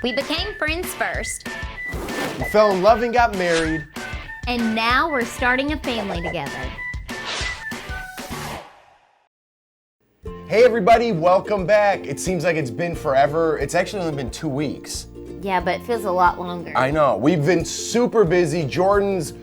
We became friends first, We fell in love and got married. and now we're starting a family together. Hey everybody, welcome back. It seems like it's been forever. It's actually only been 2 weeks. Yeah, but it feels a lot longer. I know, we've been super busy. Jordan's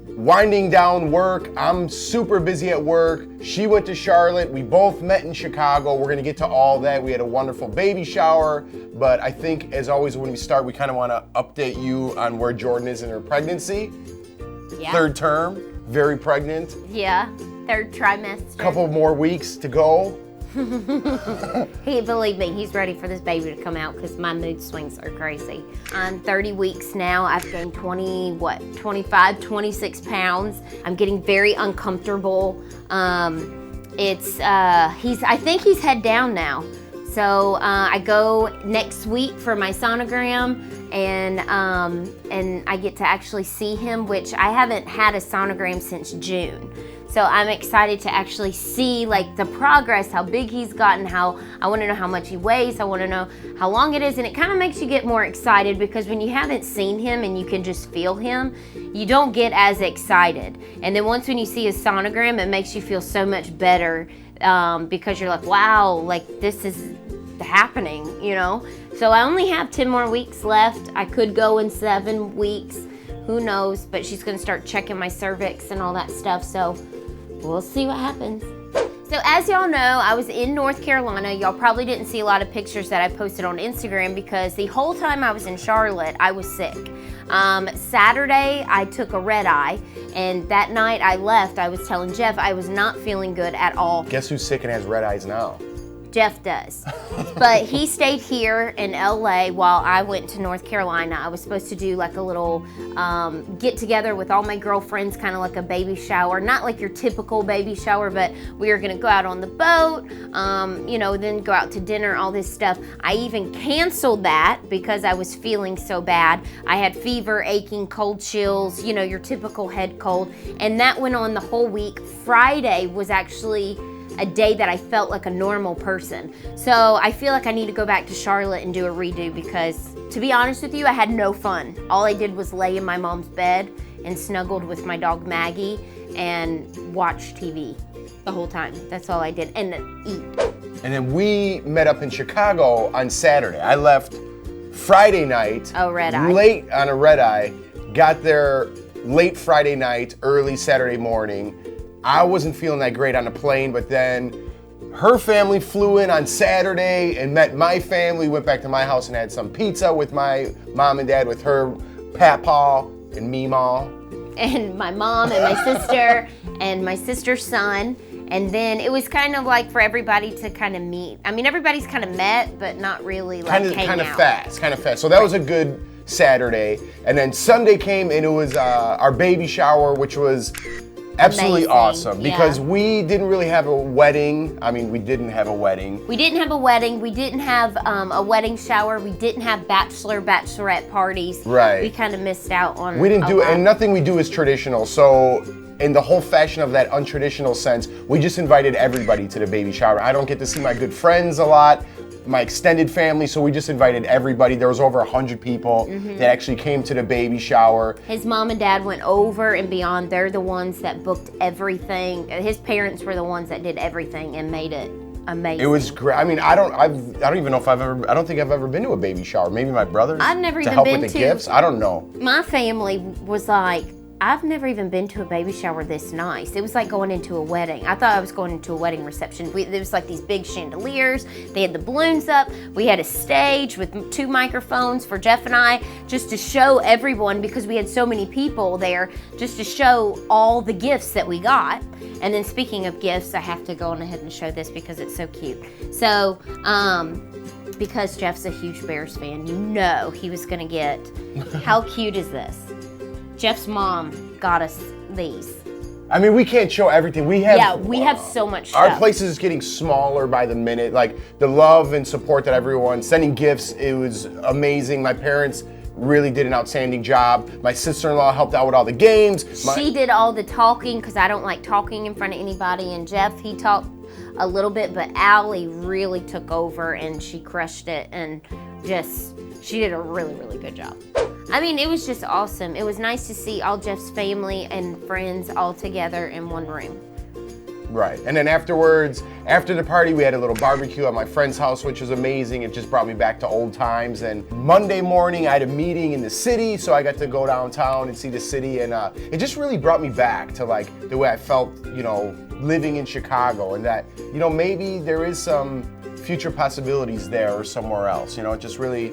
winding down work. I'm super busy at work. She went to Charlotte. We both met in Chicago. We're gonna get to all that. We had a wonderful baby shower, but I think as always when we start, we kind of wanna update you on where Jordan is in her pregnancy. Yeah. Third term, very pregnant. Yeah, third trimester. Couple more weeks to go. Believe me, he's ready for this baby to come out because my mood swings are crazy. I'm 30 weeks now. I've gained 25, 26 pounds. I'm getting very uncomfortable. I think he's head down now. So I go next week for my sonogram, and I get to actually see him, which I haven't had a sonogram since June. So I'm excited to actually see like the progress, how big he's gotten, I want to know how much he weighs, I want to know how long it is, and it kind of makes you get more excited because when you haven't seen him and you can just feel him, you don't get as excited. And then once when you see his sonogram, it makes you feel so much better because you're like, wow, like this is happening, you know? So I only have 10 more weeks left. I could go in 7 weeks, who knows, but she's gonna start checking my cervix and all that stuff, so we'll see what happens. So as y'all know, I was in North Carolina. Y'all probably didn't see a lot of pictures that I posted on Instagram because the whole time I was in Charlotte, I was sick. Saturday, I took a red eye, and that night I left, I was telling Jeff I was not feeling good at all. Guess who's sick and has red eyes now? Jeff does. But he stayed here in LA while I went to North Carolina. I was supposed to do like a little get together with all my girlfriends, kind of like a baby shower. Not like your typical baby shower, but we were gonna go out on the boat, then go out to dinner, all this stuff. I even canceled that because I was feeling so bad. I had fever, aching, cold chills, your typical head cold. And that went on the whole week. Friday was actually a day that I felt like a normal person. So I feel like I need to go back to Charlotte and do a redo because, to be honest with you, I had no fun. All I did was lay in my mom's bed and snuggled with my dog Maggie and watch TV the whole time. That's all I did, and then eat. And then we met up in Chicago on Saturday. I left Friday night. Oh, red eye. Late on a red eye. Got there late Friday night, early Saturday morning. I wasn't feeling that great on the plane, but then her family flew in on Saturday and met my family, went back to my house and had some pizza with my mom and dad, with her Papa and Meemaw. And my mom and my sister and my sister's son. And then it was kind of like for everybody to kind of meet. I mean, everybody's kind of met, but not really like kind of fast. So that was a good Saturday. And then Sunday came and it was our baby shower, which was absolutely amazing. Awesome because yeah. We didn't really have a wedding. I mean, we didn't have a wedding. We didn't have a wedding. We didn't have a wedding shower. We didn't have bachelorette parties. Right. We kind of missed out on. We didn't do it, and nothing we do is traditional. So, in the whole fashion of that untraditional sense, we just invited everybody to the baby shower. I don't get to see my good friends a lot, my extended family, so we just invited everybody. There was over 100 people that actually came to the baby shower. His mom and dad went over and beyond. They're the ones that booked everything. His parents were the ones that did everything and made it amazing. It was great. I mean, I don't even know if I don't think I've ever been to a baby shower. Maybe my brothers. I've never even help been with the to gifts. I don't know. My family was like, I've never even been to a baby shower this nice. It was like going into a wedding. I thought I was going into a wedding reception. There was like these big chandeliers. They had the balloons up. We had a stage with 2 microphones for Jeff and I, just to show everyone, because we had so many people there, just to show all the gifts that we got. And then speaking of gifts, I have to go on ahead and show this because it's so cute. So, because Jeff's a huge Bears fan, he was gonna get, how cute is this? Jeff's mom got us these. I mean, we can't show everything. We have so much stuff. Our place is getting smaller by the minute. Like, the love and support that everyone, sending gifts, it was amazing. My parents really did an outstanding job. My sister-in-law helped out with all the games. She did all the talking because I don't like talking in front of anybody, and Jeff, he talked a little bit, but Allie really took over and she crushed it, and she did a really, really good job. I mean, it was just awesome. It was nice to see all Jeff's family and friends all together in one room. Right, and then afterwards, after the party, we had a little barbecue at my friend's house, which was amazing. It just brought me back to old times. And Monday morning, I had a meeting in the city, so I got to go downtown and see the city, and it just really brought me back to like the way I felt, you know, living in Chicago, and that, you know, maybe there is some future possibilities there or somewhere else. You know, it just really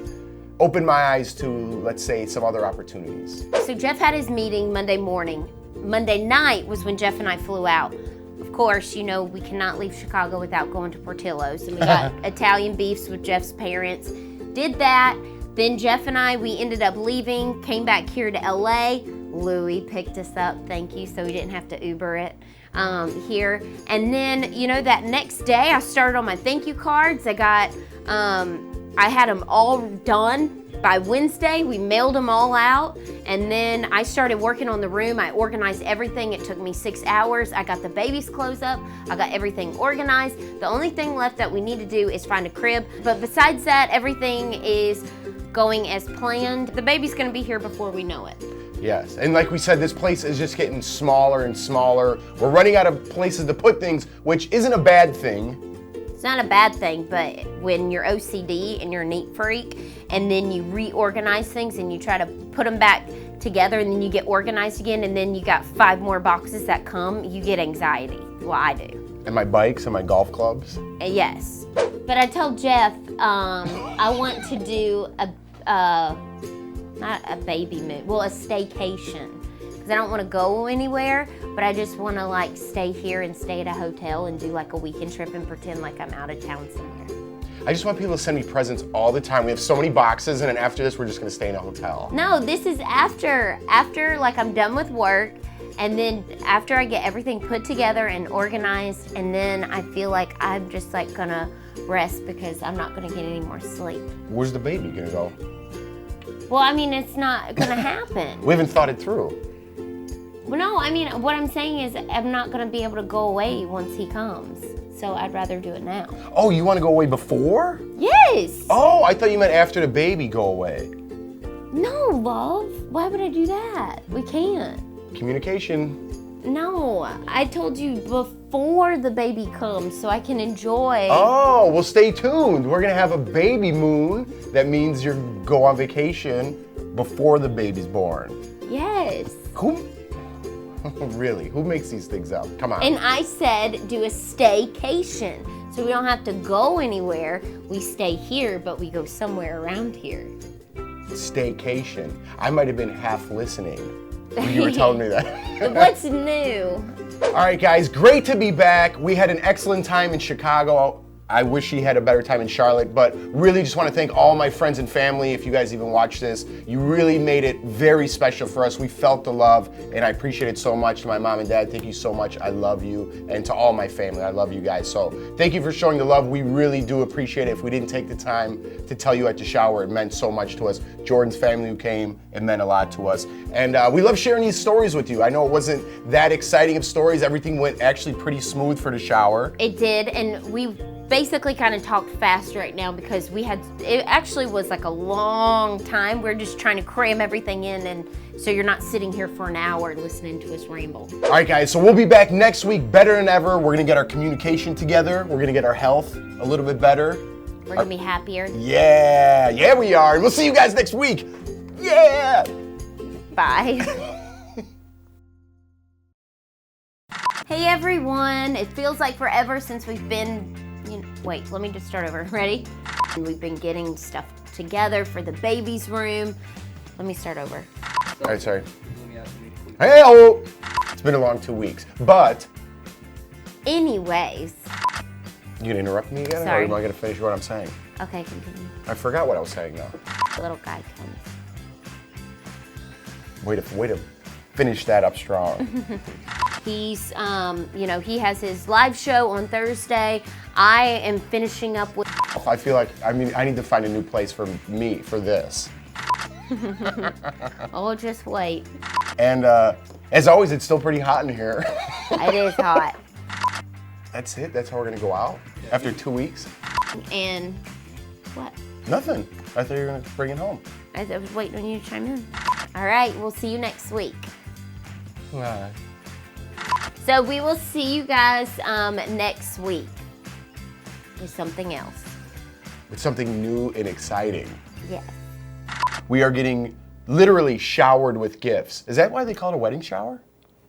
opened my eyes to, let's say, some other opportunities. So Jeff had his meeting Monday morning. Monday night was when Jeff and I flew out. Of course, you know, we cannot leave Chicago without going to Portillo's, and we got Italian beefs with Jeff's parents. Did that. Then Jeff and I, we ended up leaving, came back here to LA. Louie picked us up, thank you, so we didn't have to Uber it here. And then, you know, that next day I started on my thank you cards. I had them all done by Wednesday. We mailed them all out, and then I started working on the room. I organized everything. It took me 6 hours. I got the baby's clothes up. I got everything organized. The only thing left that we need to do is find a crib. But besides that, everything is going as planned. The baby's gonna be here before we know it. Yes, and like we said, this place is just getting smaller and smaller. We're running out of places to put things, which isn't a bad thing. It's not a bad thing, but when you're OCD and you're a neat freak, and then you reorganize things and you try to put them back together, and then you get organized again, and then you got 5 more boxes that come, you get anxiety. Well, I do. And my bikes and my golf clubs. Yes. But I told Jeff I want to do not a Babymoon, well, a staycation. Because I don't want to go anywhere, but I just want to like stay here and stay at a hotel and do like a weekend trip and pretend like I'm out of town somewhere. I just want people to send me presents all the time. We have so many boxes, and then after this, we're just gonna stay in a hotel. No, this is after like I'm done with work, and then after I get everything put together and organized, and then I feel like I'm just like gonna rest because I'm not gonna get any more sleep. Where's the baby gonna go? Well, I mean, it's not gonna happen. We haven't thought it through. Well, no, I mean, what I'm saying is I'm not gonna be able to go away once he comes. So I'd rather do it now. Oh, you wanna go away before? Yes! Oh, I thought you meant after the baby go away. No, love. Why would I do that? We can't. Communication. No, I told you before the baby comes so I can enjoy. Oh, well, stay tuned. We're gonna have a Babymoon. That means you go on vacation before the baby's born. Yes. Who? Really? Who makes these things up? Come on. And I said do a staycation. So we don't have to go anywhere. We stay here, but we go somewhere around here. Staycation. I might have been half listening when you were telling me that. What's new? All right, guys, great to be back. We had an excellent time in Chicago. I wish he had a better time in Charlotte, but really just want to thank all my friends and family. If you guys even watch this, you really made it very special for us. We felt the love, and I appreciate it so much. To my mom and dad, thank you so much. I love you. And to all my family, I love you guys. So thank you for showing the love. We really do appreciate it. If we didn't take the time to tell you at the shower, it meant so much to us. Jordan's family who came, it meant a lot to us. And we love sharing these stories with you. I know it wasn't that exciting of stories. Everything went actually pretty smooth for the shower. It did, and we basically kind of talked fast right now because it actually was like a long time. We're just trying to cram everything in, and so you're not sitting here for an hour listening to us ramble. All right, guys, so we'll be back next week better than ever. We're gonna get our communication together. We're gonna get our health a little bit better. We're gonna be happier. Yeah, we are. We'll see you guys next week. Yeah. Bye. Hey everyone, it feels like forever since we've been, wait, let me just start over. Ready? We've been getting stuff together for the baby's room. Let me start over. All right, sorry. Hey-o! It's been a long 2 weeks, but. Anyways. You gonna interrupt me again? Sorry. Or am I gonna finish what I'm saying? Okay, continue. I forgot what I was saying now. Little guy comes. Way to finish that up strong. He's, he has his live show on Thursday. I am finishing up with. I feel like, I need to find a new place for me for this. Oh, just wait. And as always, it's still pretty hot in here. It is hot. That's it? That's how we're gonna go out? After 2 weeks? And what? Nothing. I thought you were gonna bring it home. I was waiting on you to chime in. All right, we'll see you next week. All right. So we will see you guys next week with something else. With something new and exciting. Yes. We are getting literally showered with gifts. Is that why they call it a wedding shower?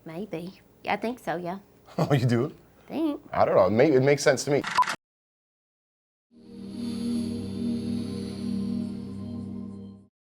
Maybe. Yeah, I think so, yeah. Oh, you do? Think. I don't know. It makes sense to me.